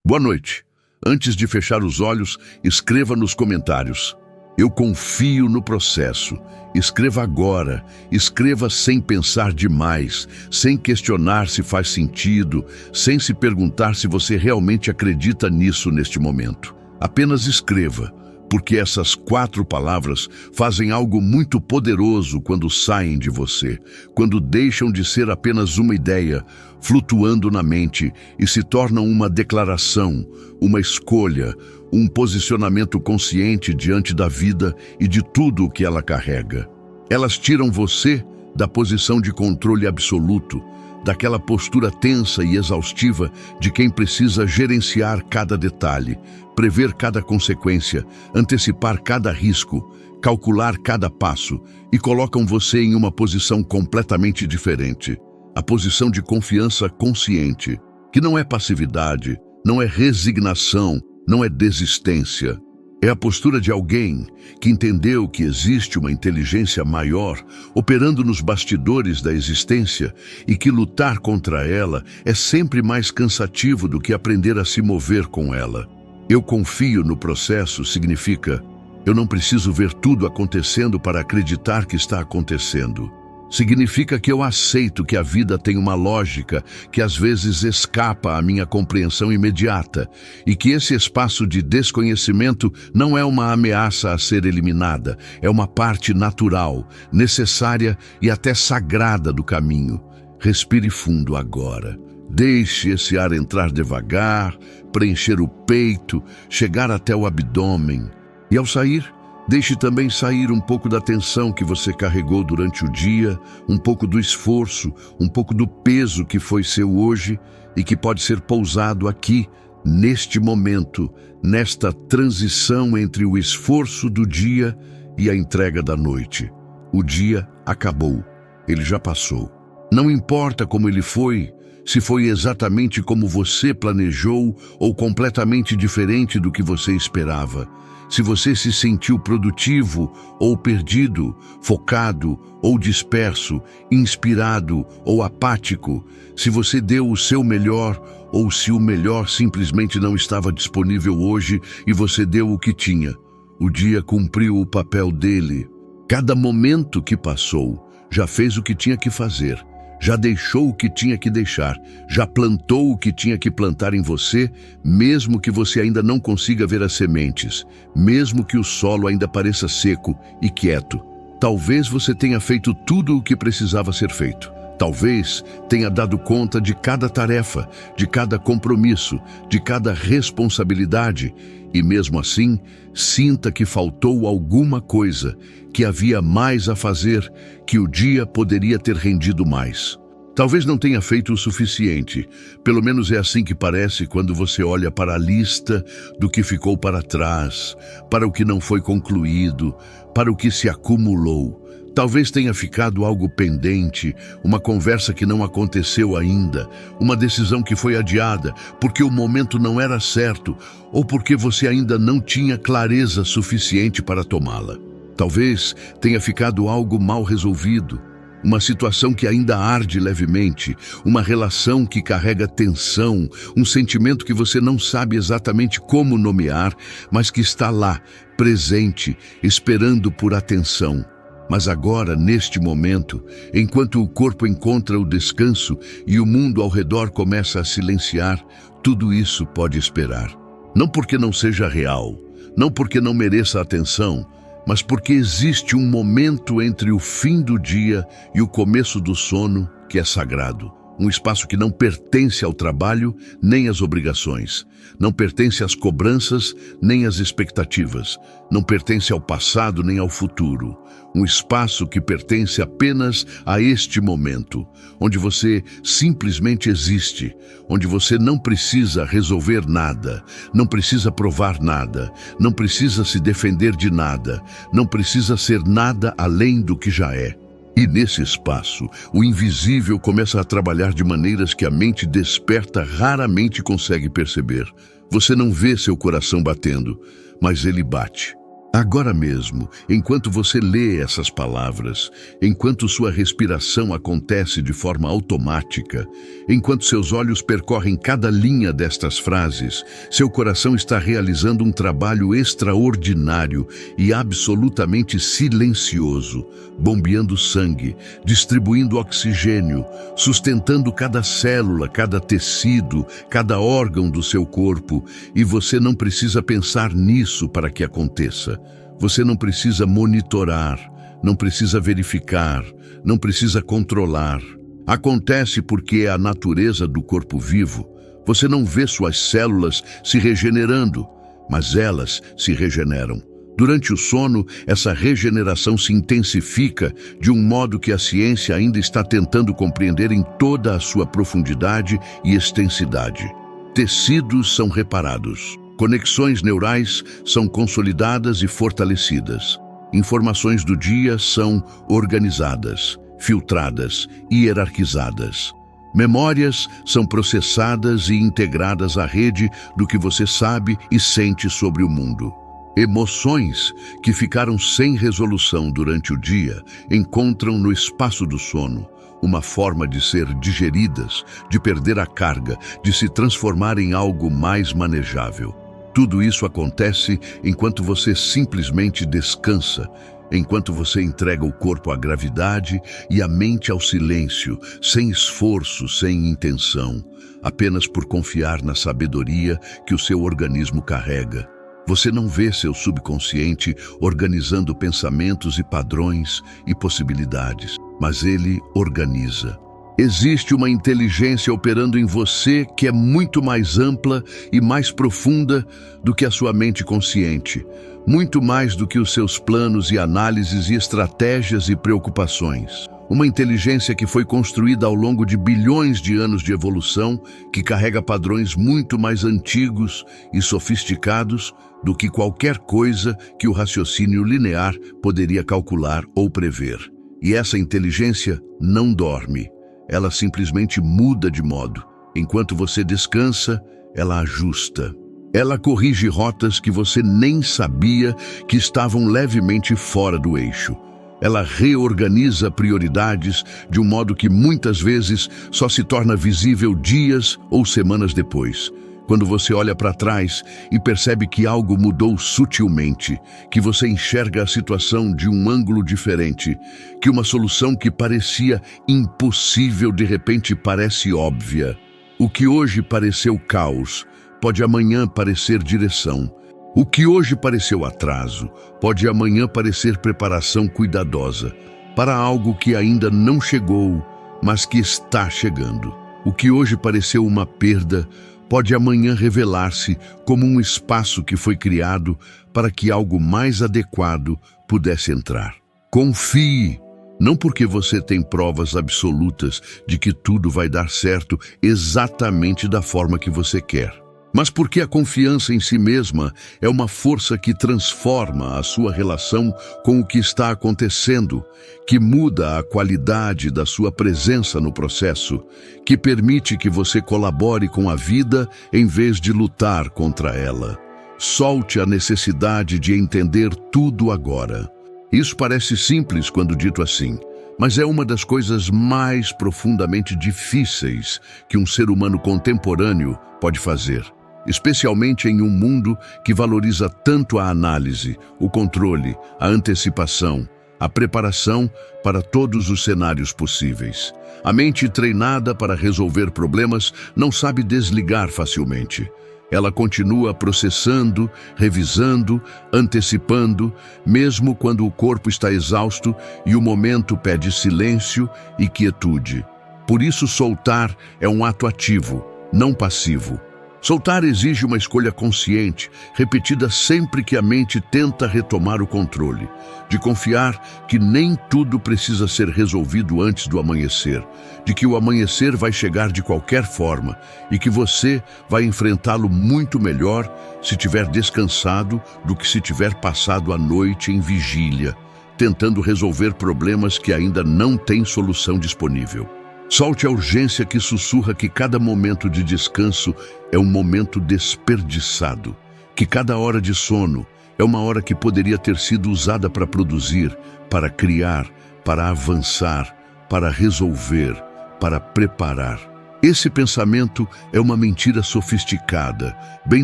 Boa noite. Antes de fechar os olhos, escreva nos comentários: eu confio no processo. Escreva agora, escreva sem pensar demais, sem questionar se faz sentido, sem se perguntar se você realmente acredita nisso neste momento. Apenas escreva, porque essas 4 palavras fazem algo muito poderoso quando saem de você, quando deixam de ser apenas uma ideia, flutuando na mente e se tornam uma declaração, uma escolha, um posicionamento consciente diante da vida e de tudo o que ela carrega. Elas tiram você da posição de controle absoluto, daquela postura tensa e exaustiva de quem precisa gerenciar cada detalhe, prever cada consequência, antecipar cada risco, calcular cada passo, e colocam você em uma posição completamente diferente. A posição de confiança consciente, que não é passividade, não é resignação, não é desistência. É a postura de alguém que entendeu que existe uma inteligência maior operando nos bastidores da existência e que lutar contra ela é sempre mais cansativo do que aprender a se mover com ela. Eu confio no processo significa: eu não preciso ver tudo acontecendo para acreditar que está acontecendo. Significa que eu aceito que a vida tem uma lógica que às vezes escapa à minha compreensão imediata e que esse espaço de desconhecimento não é uma ameaça a ser eliminada, é uma parte natural, necessária e até sagrada do caminho. Respire fundo agora. Deixe esse ar entrar devagar, preencher o peito, chegar até o abdômen. E ao sair, deixe também sair um pouco da tensão que você carregou durante o dia, um pouco do esforço, um pouco do peso que foi seu hoje e que pode ser pousado aqui, neste momento, nesta transição entre o esforço do dia e a entrega da noite. O dia acabou, ele já passou. Não importa como ele foi, se foi exatamente como você planejou ou completamente diferente do que você esperava. Se você se sentiu produtivo ou perdido, focado ou disperso, inspirado ou apático, se você deu o seu melhor ou se o melhor simplesmente não estava disponível hoje e você deu o que tinha. O dia cumpriu o papel dele. Cada momento que passou já fez o que tinha que fazer. Já deixou o que tinha que deixar, já plantou o que tinha que plantar em você, mesmo que você ainda não consiga ver as sementes, mesmo que o solo ainda pareça seco e quieto. Talvez você tenha feito tudo o que precisava ser feito. Talvez tenha dado conta de cada tarefa, de cada compromisso, de cada responsabilidade, e mesmo assim, sinta que faltou alguma coisa, que havia mais a fazer, que o dia poderia ter rendido mais. Talvez não tenha feito o suficiente, pelo menos é assim que parece quando você olha para a lista do que ficou para trás, para o que não foi concluído, para o que se acumulou. Talvez tenha ficado algo pendente, uma conversa que não aconteceu ainda, uma decisão que foi adiada porque o momento não era certo ou porque você ainda não tinha clareza suficiente para tomá-la. Talvez tenha ficado algo mal resolvido, uma situação que ainda arde levemente, uma relação que carrega tensão, um sentimento que você não sabe exatamente como nomear, mas que está lá, presente, esperando por atenção. Mas agora, neste momento, enquanto o corpo encontra o descanso e o mundo ao redor começa a silenciar, tudo isso pode esperar. Não porque não seja real, não porque não mereça atenção, mas porque existe um momento entre o fim do dia e o começo do sono que é sagrado. Um espaço que não pertence ao trabalho nem às obrigações, não pertence às cobranças nem às expectativas, não pertence ao passado nem ao futuro. Um espaço que pertence apenas a este momento, onde você simplesmente existe, onde você não precisa resolver nada, não precisa provar nada, não precisa se defender de nada, não precisa ser nada além do que já é. E nesse espaço, o invisível começa a trabalhar de maneiras que a mente desperta raramente consegue perceber. Você não vê seu coração batendo, mas ele bate. Agora mesmo, enquanto você lê essas palavras, enquanto sua respiração acontece de forma automática, enquanto seus olhos percorrem cada linha destas frases, seu coração está realizando um trabalho extraordinário e absolutamente silencioso, bombeando sangue, distribuindo oxigênio, sustentando cada célula, cada tecido, cada órgão do seu corpo, e você não precisa pensar nisso para que aconteça. Você não precisa monitorar, não precisa verificar, não precisa controlar. Acontece porque é a natureza do corpo vivo. Você não vê suas células se regenerando, mas elas se regeneram. Durante o sono, essa regeneração se intensifica de um modo que a ciência ainda está tentando compreender em toda a sua profundidade e extensidade. Tecidos são reparados. Conexões neurais são consolidadas e fortalecidas. Informações do dia são organizadas, filtradas e hierarquizadas. Memórias são processadas e integradas à rede do que você sabe e sente sobre o mundo. Emoções que ficaram sem resolução durante o dia encontram no espaço do sono uma forma de ser digeridas, de perder a carga, de se transformar em algo mais manejável. Tudo isso acontece enquanto você simplesmente descansa, enquanto você entrega o corpo à gravidade e a mente ao silêncio, sem esforço, sem intenção, apenas por confiar na sabedoria que o seu organismo carrega. Você não vê seu subconsciente organizando pensamentos e padrões e possibilidades, mas ele organiza. Existe uma inteligência operando em você que é muito mais ampla e mais profunda do que a sua mente consciente, muito mais do que os seus planos e análises e estratégias e preocupações. Uma inteligência que foi construída ao longo de bilhões de anos de evolução, que carrega padrões muito mais antigos e sofisticados do que qualquer coisa que o raciocínio linear poderia calcular ou prever. E essa inteligência não dorme. Ela simplesmente muda de modo. Enquanto você descansa, ela ajusta. Ela corrige rotas que você nem sabia que estavam levemente fora do eixo. Ela reorganiza prioridades de um modo que muitas vezes só se torna visível dias ou semanas depois. Quando você olha para trás e percebe que algo mudou sutilmente, que você enxerga a situação de um ângulo diferente, que uma solução que parecia impossível de repente parece óbvia. O que hoje pareceu caos pode amanhã parecer direção. O que hoje pareceu atraso pode amanhã parecer preparação cuidadosa para algo que ainda não chegou, mas que está chegando. O que hoje pareceu uma perda pode amanhã revelar-se como um espaço que foi criado para que algo mais adequado pudesse entrar. Confie, não porque você tem provas absolutas de que tudo vai dar certo exatamente da forma que você quer, mas porque a confiança em si mesma é uma força que transforma a sua relação com o que está acontecendo, que muda a qualidade da sua presença no processo, que permite que você colabore com a vida em vez de lutar contra ela. Solte a necessidade de entender tudo agora. Isso parece simples quando dito assim, mas é uma das coisas mais profundamente difíceis que um ser humano contemporâneo pode fazer. Especialmente em um mundo que valoriza tanto a análise, o controle, a antecipação, a preparação para todos os cenários possíveis. A mente treinada para resolver problemas não sabe desligar facilmente. Ela continua processando, revisando, antecipando, mesmo quando o corpo está exausto e o momento pede silêncio e quietude. Por isso, soltar é um ato ativo, não passivo. Soltar exige uma escolha consciente, repetida sempre que a mente tenta retomar o controle, de confiar que nem tudo precisa ser resolvido antes do amanhecer, de que o amanhecer vai chegar de qualquer forma e que você vai enfrentá-lo muito melhor se tiver descansado do que se tiver passado a noite em vigília, tentando resolver problemas que ainda não têm solução disponível. Solte a urgência que sussurra que cada momento de descanso é um momento desperdiçado, que cada hora de sono, É uma hora que poderia ter sido usada para produzir, para criar, para avançar, para resolver, para preparar. Esse pensamento é uma mentira sofisticada, bem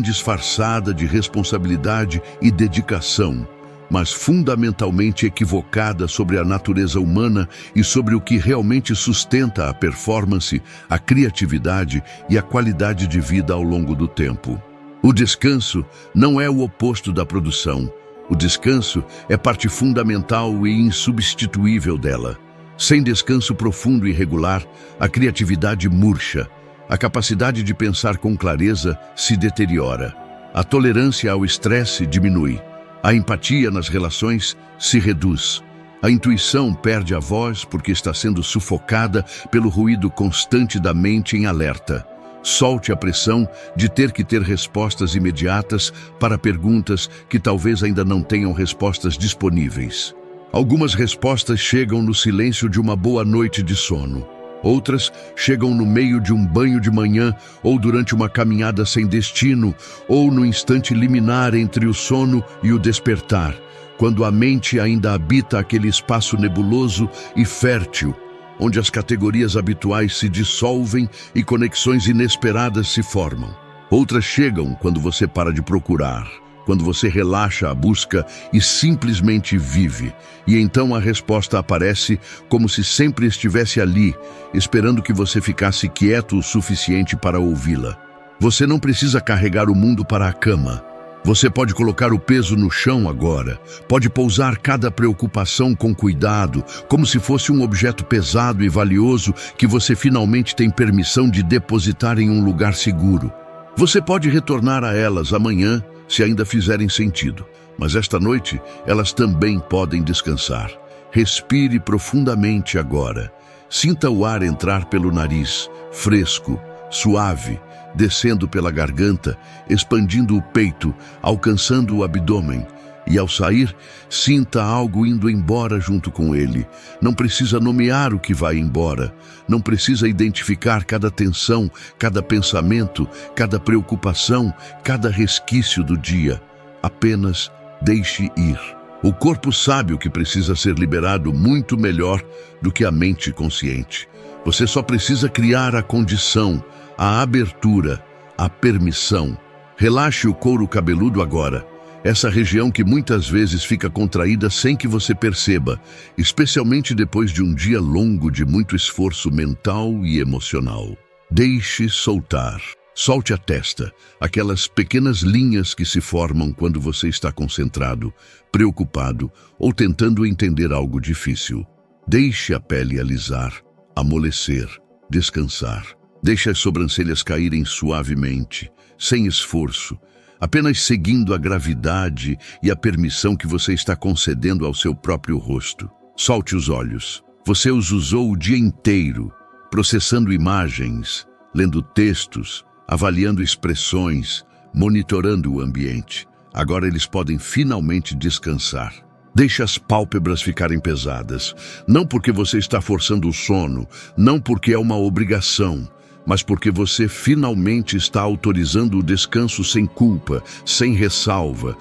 disfarçada de responsabilidade e dedicação, mas fundamentalmente equivocada sobre a natureza humana e sobre o que realmente sustenta a performance, a criatividade e a qualidade de vida ao longo do tempo. O descanso não é o oposto da produção. O descanso é parte fundamental e insubstituível dela. Sem descanso profundo e regular, a criatividade murcha, a capacidade de pensar com clareza se deteriora, a tolerância ao estresse diminui, a empatia nas relações se reduz, a intuição perde a voz porque está sendo sufocada pelo ruído constante da mente em alerta. Solte a pressão de ter que ter respostas imediatas para perguntas que talvez ainda não tenham respostas disponíveis. Algumas respostas chegam no silêncio de uma boa noite de sono. Outras chegam no meio de um banho de manhã ou durante uma caminhada sem destino ou no instante liminar entre o sono e o despertar, quando a mente ainda habita aquele espaço nebuloso e fértil, onde as categorias habituais se dissolvem e conexões inesperadas se formam. Outras chegam quando você para de procurar, quando você relaxa a busca e simplesmente vive, e então a resposta aparece como se sempre estivesse ali, esperando que você ficasse quieto o suficiente para ouvi-la. Você não precisa carregar o mundo para a cama. Você pode colocar o peso no chão agora, pode pousar cada preocupação com cuidado, como se fosse um objeto pesado e valioso que você finalmente tem permissão de depositar em um lugar seguro. Você pode retornar a elas amanhã, se ainda fizerem sentido, mas esta noite elas também podem descansar. Respire profundamente agora. Sinta o ar entrar pelo nariz, fresco, suave, descendo pela garganta, expandindo o peito, alcançando o abdômen. E ao sair, sinta algo indo embora junto com ele. Não precisa nomear o que vai embora. Não precisa identificar cada tensão, cada pensamento, cada preocupação, cada resquício do dia. Apenas deixe ir. O corpo sabe o que precisa ser liberado muito melhor do que a mente consciente. Você só precisa criar a condição, a abertura, a permissão. Relaxe o couro cabeludo agora. Essa região que muitas vezes fica contraída sem que você perceba, especialmente depois de um dia longo de muito esforço mental e emocional. Deixe soltar. Solte a testa, aquelas pequenas linhas que se formam quando você está concentrado, preocupado ou tentando entender algo difícil. Deixe a pele alisar, amolecer, descansar. Deixe as sobrancelhas caírem suavemente, sem esforço, apenas seguindo a gravidade e a permissão que você está concedendo ao seu próprio rosto. Solte os olhos. Você os usou o dia inteiro, processando imagens, lendo textos, avaliando expressões, monitorando o ambiente. Agora eles podem finalmente descansar. Deixe as pálpebras ficarem pesadas, não porque você está forçando o sono, não porque é uma obrigação, mas porque você finalmente está autorizando o descanso sem culpa, sem ressalva,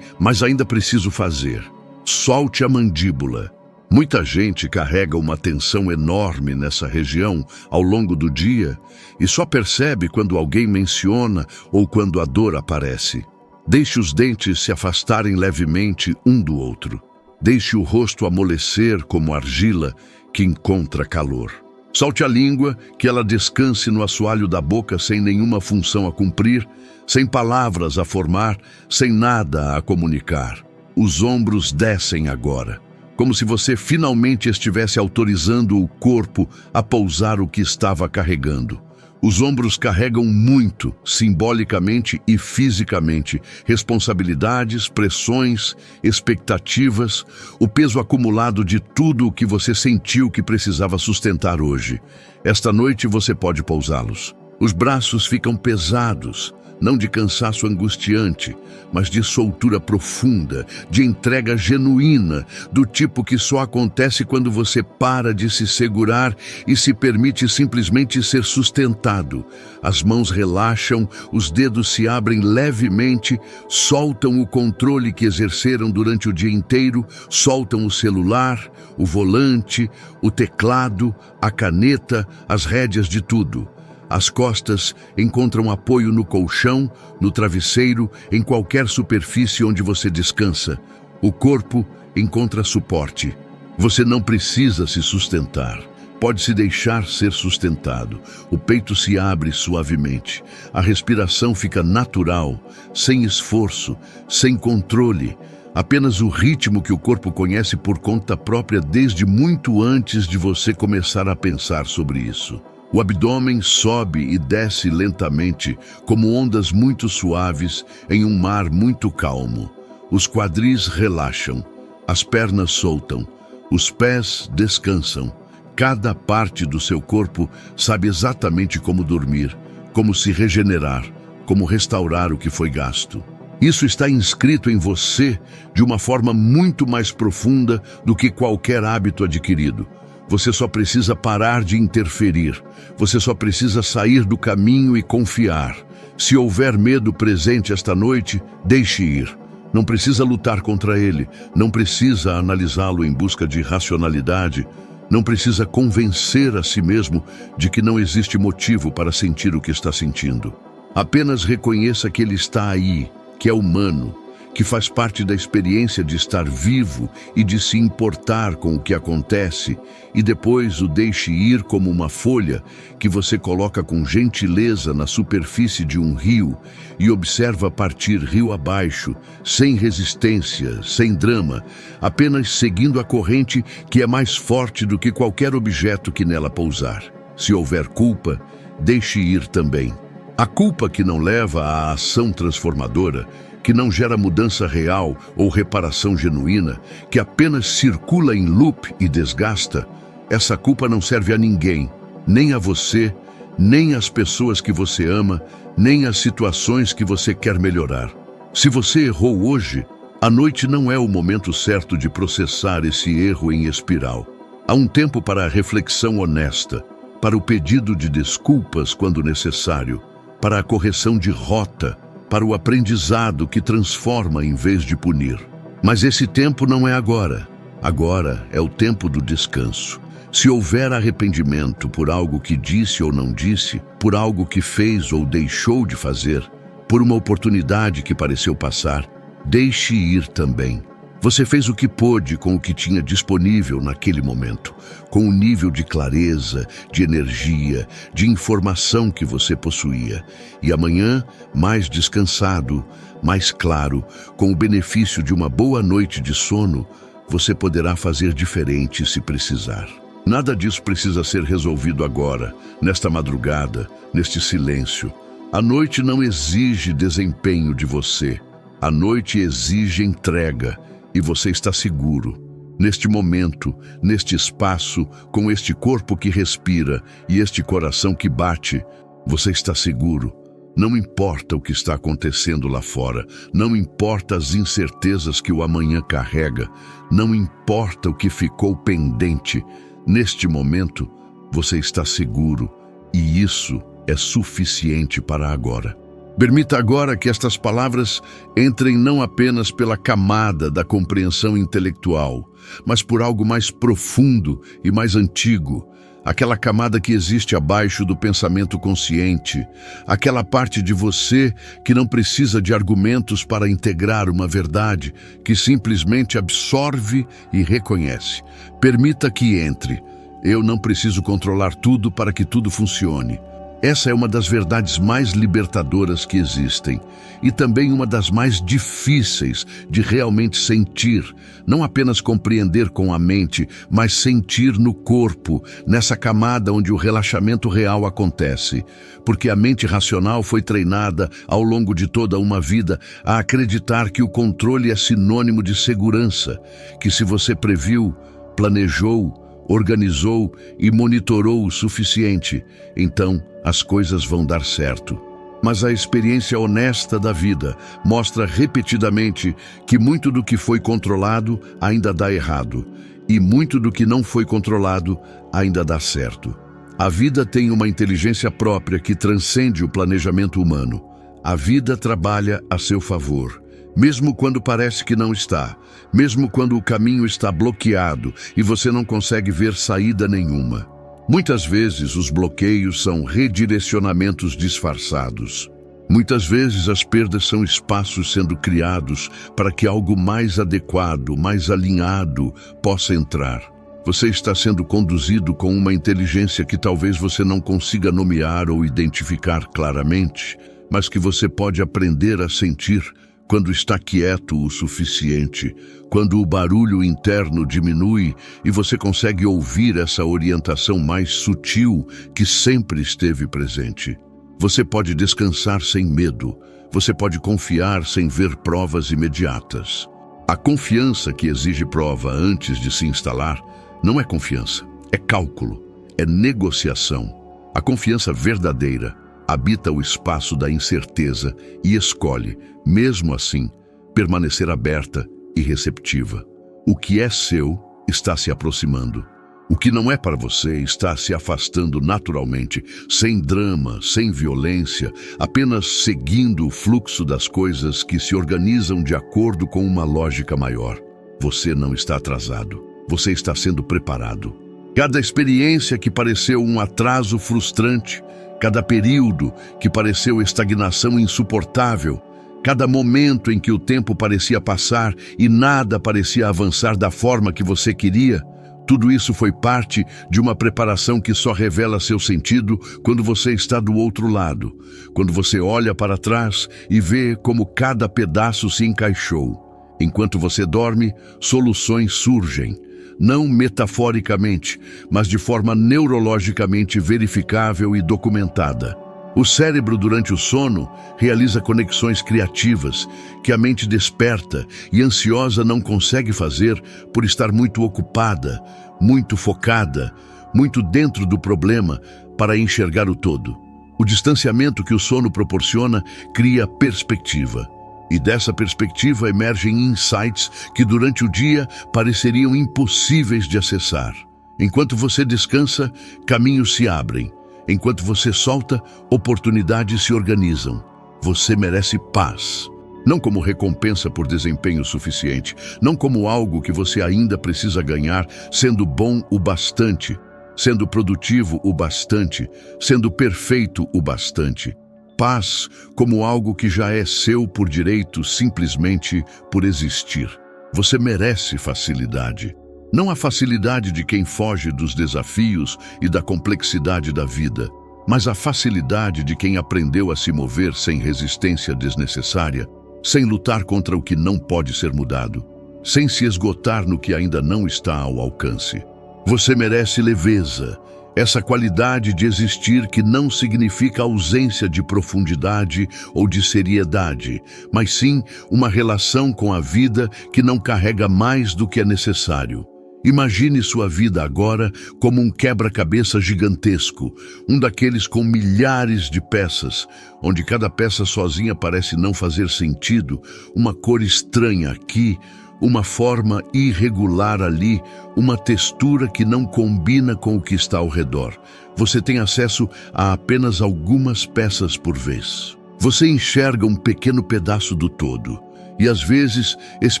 mas ainda preciso fazer. Solte a mandíbula. Muita gente carrega uma tensão enorme nessa região ao longo do dia e só percebe quando alguém menciona ou quando a dor aparece. Deixe os dentes se afastarem levemente um do outro. Deixe o rosto amolecer como argila que encontra calor. Solte a língua, que ela descanse no assoalho da boca sem nenhuma função a cumprir, sem palavras a formar, sem nada a comunicar. Os ombros descem agora, como se você finalmente estivesse autorizando o corpo a pousar o que estava carregando. Os ombros carregam muito, simbolicamente e fisicamente, responsabilidades, pressões, expectativas, o peso acumulado de tudo o que você sentiu que precisava sustentar hoje. Esta noite você pode pousá-los. Os braços ficam pesados, não de cansaço angustiante, mas de soltura profunda, de entrega genuína, do tipo que só acontece quando você para de se segurar e se permite simplesmente ser sustentado. As mãos relaxam, os dedos se abrem levemente, soltam o controle que exerceram durante o dia inteiro, soltam o celular, o volante, o teclado, a caneta, as rédeas de tudo. As costas encontram apoio no colchão, no travesseiro, em qualquer superfície onde você descansa. O corpo encontra suporte. Você não precisa se sustentar. Pode se deixar ser sustentado. O peito se abre suavemente. A respiração fica natural, sem esforço, sem controle. Apenas o ritmo que o corpo conhece por conta própria desde muito antes de você começar a pensar sobre isso. O abdômen sobe e desce lentamente, como ondas muito suaves em um mar muito calmo. Os quadris relaxam, as pernas soltam, os pés descansam. Cada parte do seu corpo sabe exatamente como dormir, como se regenerar, como restaurar o que foi gasto. Isso está inscrito em você de uma forma muito mais profunda do que qualquer hábito adquirido. Você só precisa parar de interferir. Você só precisa sair do caminho e confiar. Se houver medo presente esta noite, deixe ir. Não precisa lutar contra ele. Não precisa analisá-lo em busca de racionalidade. Não precisa convencer a si mesmo de que não existe motivo para sentir o que está sentindo. Apenas reconheça que ele está aí, que é humano, que faz parte da experiência de estar vivo e de se importar com o que acontece, e depois o deixe ir como uma folha que você coloca com gentileza na superfície de um rio e observa partir rio abaixo, sem resistência, sem drama, apenas seguindo a corrente que é mais forte do que qualquer objeto que nela pousar. Se houver culpa, deixe ir também. A culpa que não leva à ação transformadora, que não gera mudança real ou reparação genuína, que apenas circula em loop e desgasta, essa culpa não serve a ninguém, nem a você, nem às pessoas que você ama, nem às situações que você quer melhorar. Se você errou hoje, a noite não é o momento certo de processar esse erro em espiral. Há um tempo para a reflexão honesta, para o pedido de desculpas quando necessário, para a correção de rota, para o aprendizado que transforma em vez de punir. Mas esse tempo não é agora. Agora é o tempo do descanso. Se houver arrependimento por algo que disse ou não disse, por algo que fez ou deixou de fazer, por uma oportunidade que pareceu passar, deixe ir também. Você fez o que pôde com o que tinha disponível naquele momento, com o nível de clareza, de energia, de informação que você possuía. E amanhã, mais descansado, mais claro, com o benefício de uma boa noite de sono, você poderá fazer diferente se precisar. Nada disso precisa ser resolvido agora, nesta madrugada, neste silêncio. A noite não exige desempenho de você. A noite exige entrega. E você está seguro, neste momento, neste espaço, com este corpo que respira e este coração que bate, você está seguro. Não importa o que está acontecendo lá fora, não importa as incertezas que o amanhã carrega, não importa o que ficou pendente. Neste momento, você está seguro e isso é suficiente para agora. Permita agora que estas palavras entrem não apenas pela camada da compreensão intelectual, mas por algo mais profundo e mais antigo, aquela camada que existe abaixo do pensamento consciente, aquela parte de você que não precisa de argumentos para integrar uma verdade, que simplesmente absorve e reconhece. Permita que entre. Eu não preciso controlar tudo para que tudo funcione. Essa é uma das verdades mais libertadoras que existem e também uma das mais difíceis de realmente sentir, não apenas compreender com a mente, mas sentir no corpo, nessa camada onde o relaxamento real acontece, porque a mente racional foi treinada ao longo de toda uma vida a acreditar que o controle é sinônimo de segurança, que se você previu, planejou, organizou e monitorou o suficiente, então as coisas vão dar certo. Mas a experiência honesta da vida mostra repetidamente que muito do que foi controlado ainda dá errado, e muito do que não foi controlado ainda dá certo. A vida tem uma inteligência própria que transcende o planejamento humano. A vida trabalha a seu favor, mesmo quando parece que não está, mesmo quando o caminho está bloqueado e você não consegue ver saída nenhuma. Muitas vezes os bloqueios são redirecionamentos disfarçados. Muitas vezes as perdas são espaços sendo criados para que algo mais adequado, mais alinhado possa entrar. Você está sendo conduzido com uma inteligência que talvez você não consiga nomear ou identificar claramente, mas que você pode aprender a sentir quando está quieto o suficiente, quando o barulho interno diminui e você consegue ouvir essa orientação mais sutil que sempre esteve presente. Você pode descansar sem medo, você pode confiar sem ver provas imediatas. A confiança que exige prova antes de se instalar não é confiança, é cálculo, é negociação. A confiança verdadeira habita o espaço da incerteza e escolhe, mesmo assim, permanecer aberta e receptiva. O que é seu está se aproximando. O que não é para você está se afastando naturalmente, sem drama, sem violência, apenas seguindo o fluxo das coisas que se organizam de acordo com uma lógica maior. Você não está atrasado, você está sendo preparado. Cada experiência que pareceu um atraso frustrante, cada período que pareceu estagnação insuportável, cada momento em que o tempo parecia passar e nada parecia avançar da forma que você queria, tudo isso foi parte de uma preparação que só revela seu sentido quando você está do outro lado, quando você olha para trás e vê como cada pedaço se encaixou. Enquanto você dorme, soluções surgem, não metaforicamente, mas de forma neurologicamente verificável e documentada. O cérebro, durante o sono, realiza conexões criativas que a mente desperta e ansiosa não consegue fazer por estar muito ocupada, muito focada, muito dentro do problema para enxergar o todo. O distanciamento que o sono proporciona cria perspectiva. E dessa perspectiva emergem insights que durante o dia pareceriam impossíveis de acessar. Enquanto você descansa, caminhos se abrem. Enquanto você solta, oportunidades se organizam. Você merece paz. Não como recompensa por desempenho suficiente, não como algo que você ainda precisa ganhar, sendo bom o bastante, sendo produtivo o bastante, sendo perfeito o bastante. Paz como algo que já é seu por direito, simplesmente por existir. Você merece facilidade. Não a facilidade de quem foge dos desafios e da complexidade da vida, mas a facilidade de quem aprendeu a se mover sem resistência desnecessária, sem lutar contra o que não pode ser mudado, sem se esgotar no que ainda não está ao alcance. Você merece leveza, essa qualidade de existir que não significa ausência de profundidade ou de seriedade, mas sim uma relação com a vida que não carrega mais do que é necessário. Imagine sua vida agora como um quebra-cabeça gigantesco, um daqueles com milhares de peças, onde cada peça sozinha parece não fazer sentido, uma cor estranha aqui, uma forma irregular ali, uma textura que não combina com o que está ao redor. Você tem acesso a apenas algumas peças por vez. Você enxerga um pequeno pedaço do todo, e às vezes esse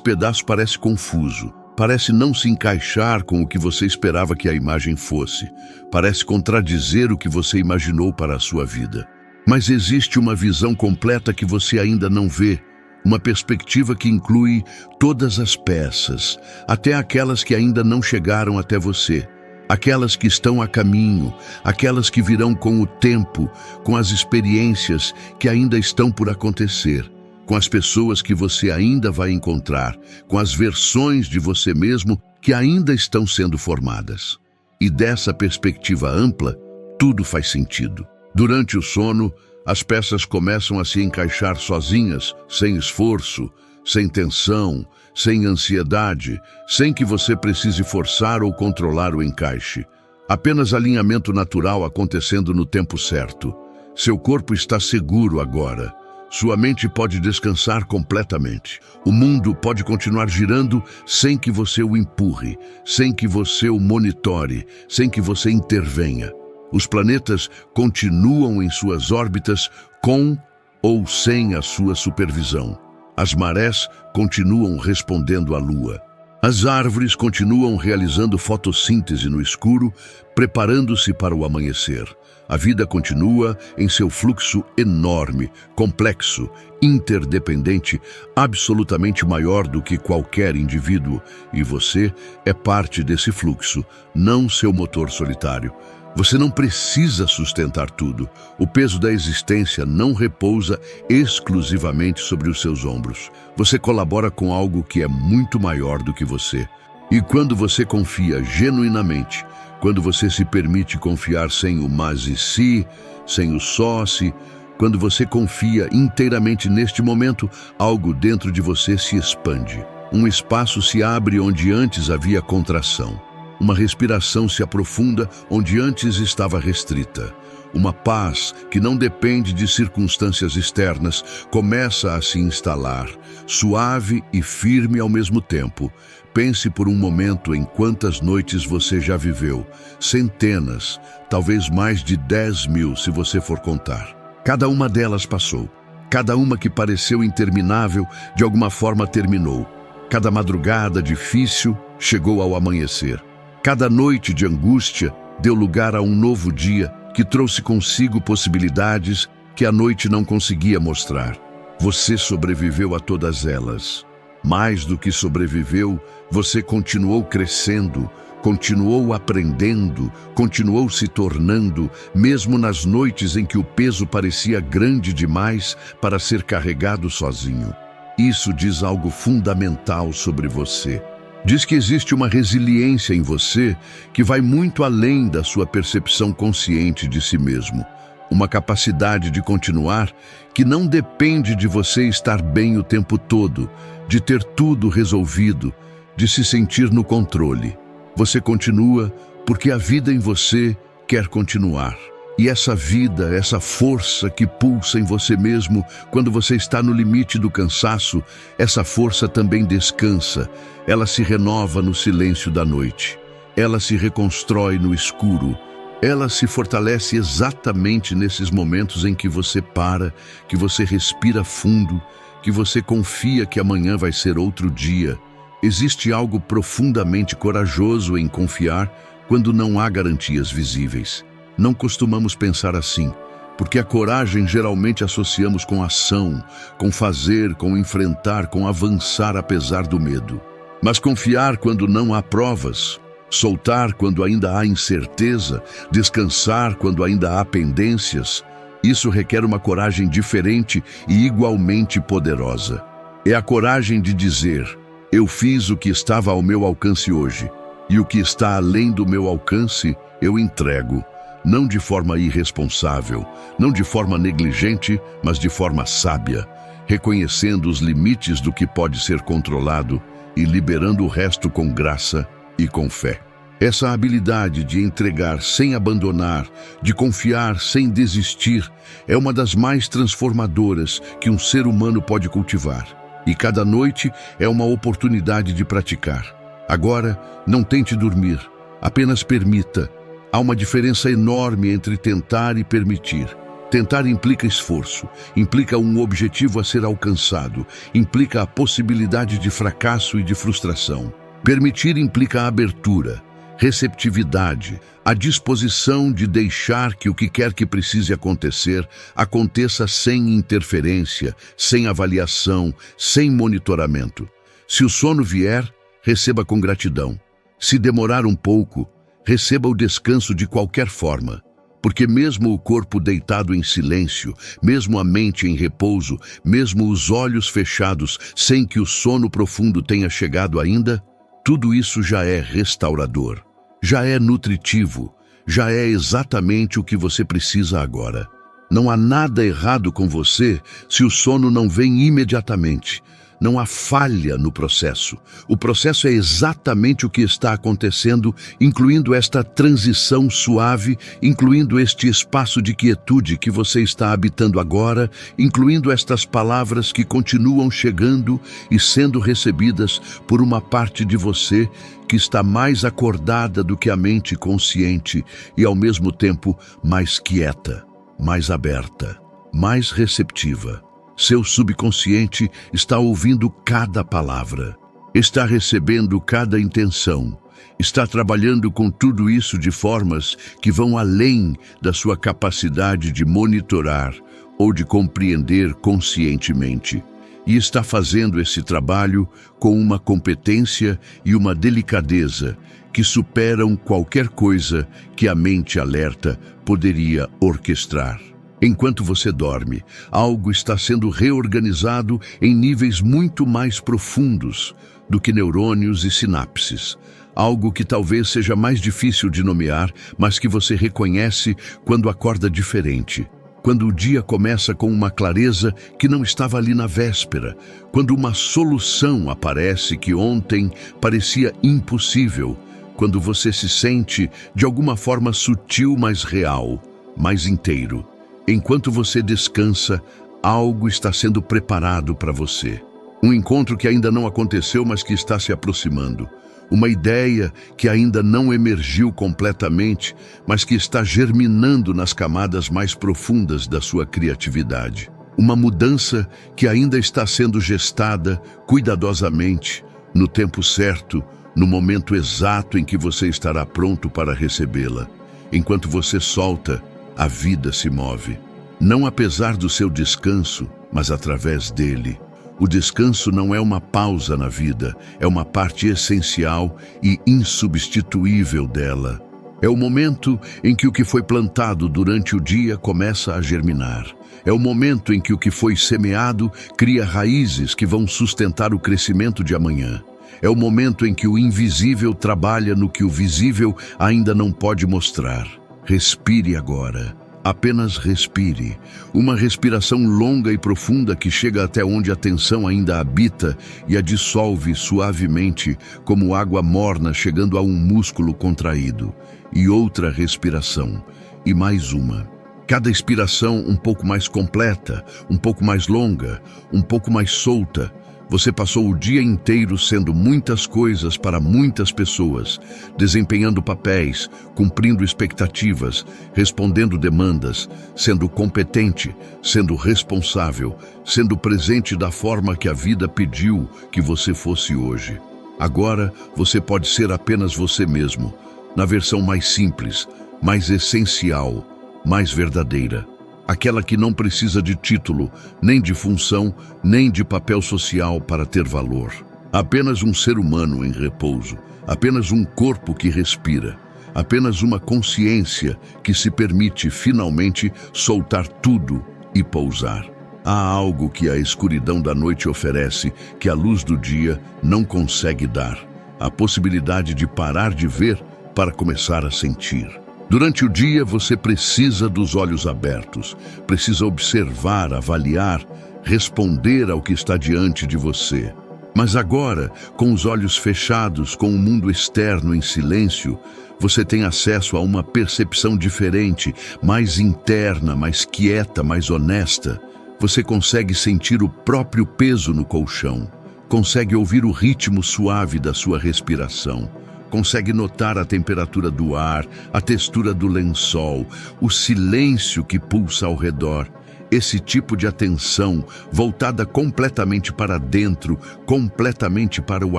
pedaço parece confuso. Parece não se encaixar com o que você esperava que a imagem fosse. Parece contradizer o que você imaginou para a sua vida. Mas existe uma visão completa que você ainda não vê. Uma perspectiva que inclui todas as peças, até aquelas que ainda não chegaram até você. Aquelas que estão a caminho, aquelas que virão com o tempo, com as experiências que ainda estão por acontecer, com as pessoas que você ainda vai encontrar, com as versões de você mesmo que ainda estão sendo formadas. E dessa perspectiva ampla, tudo faz sentido. Durante o sono, as peças começam a se encaixar sozinhas, sem esforço, sem tensão, sem ansiedade, sem que você precise forçar ou controlar o encaixe. Apenas alinhamento natural acontecendo no tempo certo. Seu corpo está seguro agora. Sua mente pode descansar completamente. O mundo pode continuar girando sem que você o empurre, sem que você o monitore, sem que você intervenha. Os planetas continuam em suas órbitas com ou sem a sua supervisão. As marés continuam respondendo à Lua. As árvores continuam realizando fotossíntese no escuro, preparando-se para o amanhecer. A vida continua em seu fluxo enorme, complexo, interdependente, absolutamente maior do que qualquer indivíduo, e você é parte desse fluxo, não seu motor solitário. Você não precisa sustentar tudo. O peso da existência não repousa exclusivamente sobre os seus ombros. Você colabora com algo que é muito maior do que você. E quando você confia genuinamente, quando você se permite confiar sem o mas e se, sem o só se, quando você confia inteiramente neste momento, algo dentro de você se expande. Um espaço se abre onde antes havia contração. Uma respiração se aprofunda onde antes estava restrita. Uma paz que não depende de circunstâncias externas começa a se instalar, suave e firme ao mesmo tempo. Pense por um momento em quantas noites você já viveu. Centenas, talvez mais de 10.000 se você for contar. Cada uma delas passou. Cada uma que pareceu interminável, de alguma forma terminou. Cada madrugada difícil chegou ao amanhecer. Cada noite de angústia deu lugar a um novo dia que trouxe consigo possibilidades que a noite não conseguia mostrar. Você sobreviveu a todas elas. Mais do que sobreviveu, você continuou crescendo, continuou aprendendo, continuou se tornando, mesmo nas noites em que o peso parecia grande demais para ser carregado sozinho. Isso diz algo fundamental sobre você. Diz que existe uma resiliência em você que vai muito além da sua percepção consciente de si mesmo. Uma capacidade de continuar que não depende de você estar bem o tempo todo, de ter tudo resolvido, de se sentir no controle. Você continua porque a vida em você quer continuar. E essa vida, essa força que pulsa em você mesmo quando você está no limite do cansaço, essa força também descansa. Ela se renova no silêncio da noite. Ela se reconstrói no escuro. Ela se fortalece exatamente nesses momentos em que você para, que você respira fundo, que você confia que amanhã vai ser outro dia. Existe algo profundamente corajoso em confiar quando não há garantias visíveis. Não costumamos pensar assim, porque a coragem geralmente associamos com ação, com fazer, com enfrentar, com avançar apesar do medo. Mas confiar quando não há provas, soltar quando ainda há incerteza, descansar quando ainda há pendências, isso requer uma coragem diferente e igualmente poderosa. É a coragem de dizer: eu fiz o que estava ao meu alcance hoje, e o que está além do meu alcance, eu entrego. Não de forma irresponsável, não de forma negligente, mas de forma sábia, reconhecendo os limites do que pode ser controlado e liberando o resto com graça e com fé. Essa habilidade de entregar sem abandonar, de confiar sem desistir, é uma das mais transformadoras que um ser humano pode cultivar. E cada noite é uma oportunidade de praticar. Agora, não tente dormir, apenas permita. Há uma diferença enorme entre tentar e permitir. Tentar implica esforço, implica um objetivo a ser alcançado, implica a possibilidade de fracasso e de frustração. Permitir implica abertura, receptividade, a disposição de deixar que o que quer que precise acontecer, aconteça sem interferência, sem avaliação, sem monitoramento. Se o sono vier, receba com gratidão. Se demorar um pouco, receba o descanso de qualquer forma, porque mesmo o corpo deitado em silêncio, mesmo a mente em repouso, mesmo os olhos fechados, sem que o sono profundo tenha chegado ainda, tudo isso já é restaurador, já é nutritivo, já é exatamente o que você precisa agora. Não há nada errado com você se o sono não vem imediatamente. Não há falha no processo. O processo é exatamente o que está acontecendo, incluindo esta transição suave, incluindo este espaço de quietude que você está habitando agora, incluindo estas palavras que continuam chegando e sendo recebidas por uma parte de você que está mais acordada do que a mente consciente e, ao mesmo tempo, mais quieta, mais aberta, mais receptiva. Seu subconsciente está ouvindo cada palavra, está recebendo cada intenção, está trabalhando com tudo isso de formas que vão além da sua capacidade de monitorar ou de compreender conscientemente. E está fazendo esse trabalho com uma competência e uma delicadeza que superam qualquer coisa que a mente alerta poderia orquestrar. Enquanto você dorme, algo está sendo reorganizado em níveis muito mais profundos do que neurônios e sinapses. Algo que talvez seja mais difícil de nomear, mas que você reconhece quando acorda diferente. Quando o dia começa com uma clareza que não estava ali na véspera. Quando uma solução aparece que ontem parecia impossível. Quando você se sente de alguma forma sutil, mas real, mais inteiro. Enquanto você descansa, algo está sendo preparado para você. Um encontro que ainda não aconteceu, mas que está se aproximando. Uma ideia que ainda não emergiu completamente, mas que está germinando nas camadas mais profundas da sua criatividade. Uma mudança que ainda está sendo gestada cuidadosamente, no tempo certo, no momento exato em que você estará pronto para recebê-la. Enquanto você solta, a vida se move. Não apesar do seu descanso, mas através dele. O descanso não é uma pausa na vida, é uma parte essencial e insubstituível dela. É o momento em que o que foi plantado durante o dia começa a germinar. É o momento em que o que foi semeado cria raízes que vão sustentar o crescimento de amanhã. É o momento em que o invisível trabalha no que o visível ainda não pode mostrar. Respire agora. Apenas respire. Uma respiração longa e profunda que chega até onde a tensão ainda habita e a dissolve suavemente, como água morna chegando a um músculo contraído. E outra respiração. E mais uma. Cada expiração um pouco mais completa, um pouco mais longa, um pouco mais solta. Você passou o dia inteiro sendo muitas coisas para muitas pessoas, desempenhando papéis, cumprindo expectativas, respondendo demandas, sendo competente, sendo responsável, sendo presente da forma que a vida pediu que você fosse hoje. Agora você pode ser apenas você mesmo, na versão mais simples, mais essencial, mais verdadeira. Aquela que não precisa de título, nem de função, nem de papel social para ter valor. Apenas um ser humano em repouso, apenas um corpo que respira, apenas uma consciência que se permite finalmente soltar tudo e pousar. Há algo que a escuridão da noite oferece que a luz do dia não consegue dar. A possibilidade de parar de ver para começar a sentir. Durante o dia, você precisa dos olhos abertos, precisa observar, avaliar, responder ao que está diante de você. Mas agora, com os olhos fechados, com o mundo externo em silêncio, você tem acesso a uma percepção diferente, mais interna, mais quieta, mais honesta. Você consegue sentir o próprio peso no colchão, consegue ouvir o ritmo suave da sua respiração. Consegue notar a temperatura do ar, a textura do lençol, o silêncio que pulsa ao redor. Esse tipo de atenção, voltada completamente para dentro, completamente para o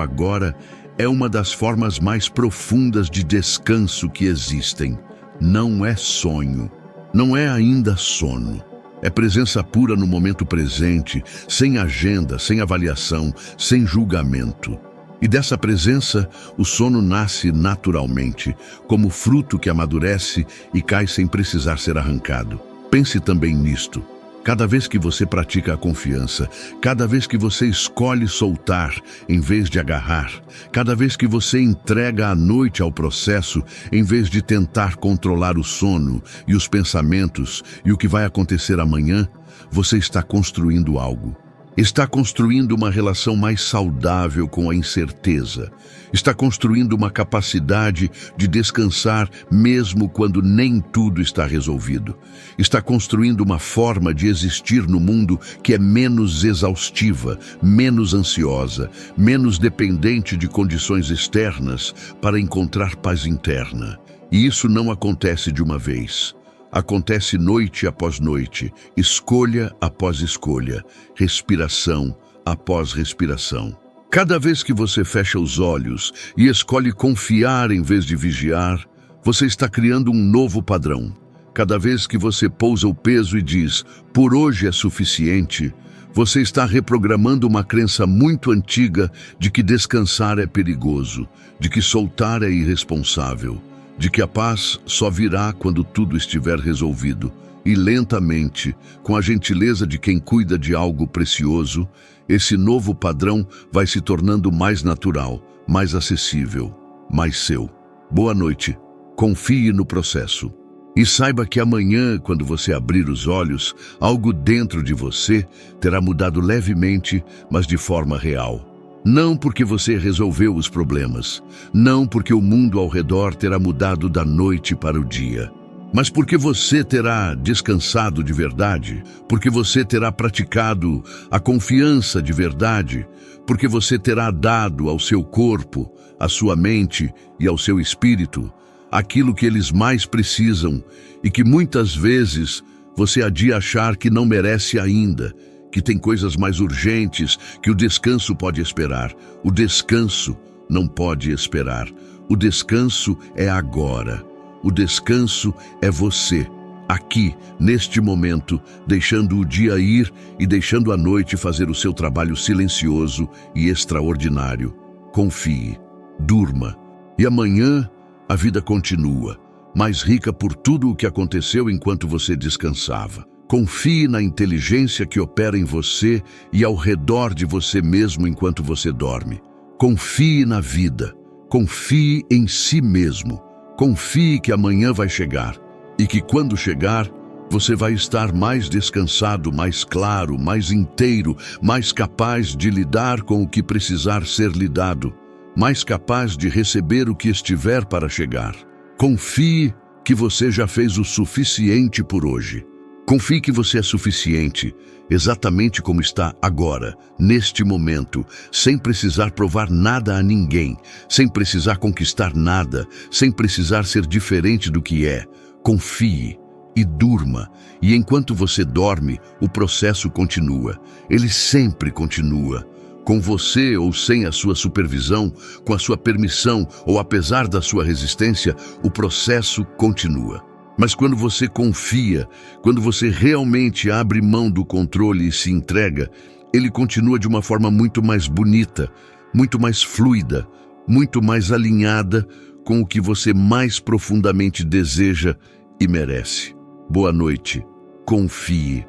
agora, é uma das formas mais profundas de descanso que existem. Não é sonho, não é ainda sono. É presença pura no momento presente, sem agenda, sem avaliação, sem julgamento. E dessa presença, o sono nasce naturalmente, como fruto que amadurece e cai sem precisar ser arrancado. Pense também nisto. Cada vez que você pratica a confiança, cada vez que você escolhe soltar em vez de agarrar, cada vez que você entrega a noite ao processo em vez de tentar controlar o sono e os pensamentos e o que vai acontecer amanhã, você está construindo algo. Está construindo uma relação mais saudável com a incerteza. Está construindo uma capacidade de descansar mesmo quando nem tudo está resolvido. Está construindo uma forma de existir no mundo que é menos exaustiva, menos ansiosa, menos dependente de condições externas para encontrar paz interna. E isso não acontece de uma vez. Acontece noite após noite, escolha após escolha, respiração após respiração. Cada vez que você fecha os olhos e escolhe confiar em vez de vigiar, você está criando um novo padrão. Cada vez que você pousa o peso e diz, por hoje é suficiente, você está reprogramando uma crença muito antiga de que descansar é perigoso, de que soltar é irresponsável, de que a paz só virá quando tudo estiver resolvido. E lentamente, com a gentileza de quem cuida de algo precioso, esse novo padrão vai se tornando mais natural, mais acessível, mais seu. Boa noite. Confie no processo. E saiba que amanhã, quando você abrir os olhos, algo dentro de você terá mudado levemente, mas de forma real. Não porque você resolveu os problemas, não porque o mundo ao redor terá mudado da noite para o dia, mas porque você terá descansado de verdade, porque você terá praticado a confiança de verdade, porque você terá dado ao seu corpo, à sua mente e ao seu espírito aquilo que eles mais precisam e que muitas vezes você adia achar que não merece ainda, que tem coisas mais urgentes, que o descanso pode esperar. O descanso não pode esperar. O descanso é agora. O descanso é você, aqui, neste momento, deixando o dia ir e deixando a noite fazer o seu trabalho silencioso e extraordinário. Confie, durma, e amanhã a vida continua, mais rica por tudo o que aconteceu enquanto você descansava. Confie na inteligência que opera em você e ao redor de você mesmo enquanto você dorme. Confie na vida. Confie em si mesmo. Confie que amanhã vai chegar e que quando chegar, você vai estar mais descansado, mais claro, mais inteiro, mais capaz de lidar com o que precisar ser lidado, mais capaz de receber o que estiver para chegar. Confie que você já fez o suficiente por hoje. Confie que você é suficiente, exatamente como está agora, neste momento, sem precisar provar nada a ninguém, sem precisar conquistar nada, sem precisar ser diferente do que é. Confie e durma, e enquanto você dorme, o processo continua. Ele sempre continua. Com você ou sem a sua supervisão, com a sua permissão ou apesar da sua resistência, o processo continua. Mas quando você confia, quando você realmente abre mão do controle e se entrega, ele continua de uma forma muito mais bonita, muito mais fluida, muito mais alinhada com o que você mais profundamente deseja e merece. Boa noite. Confie.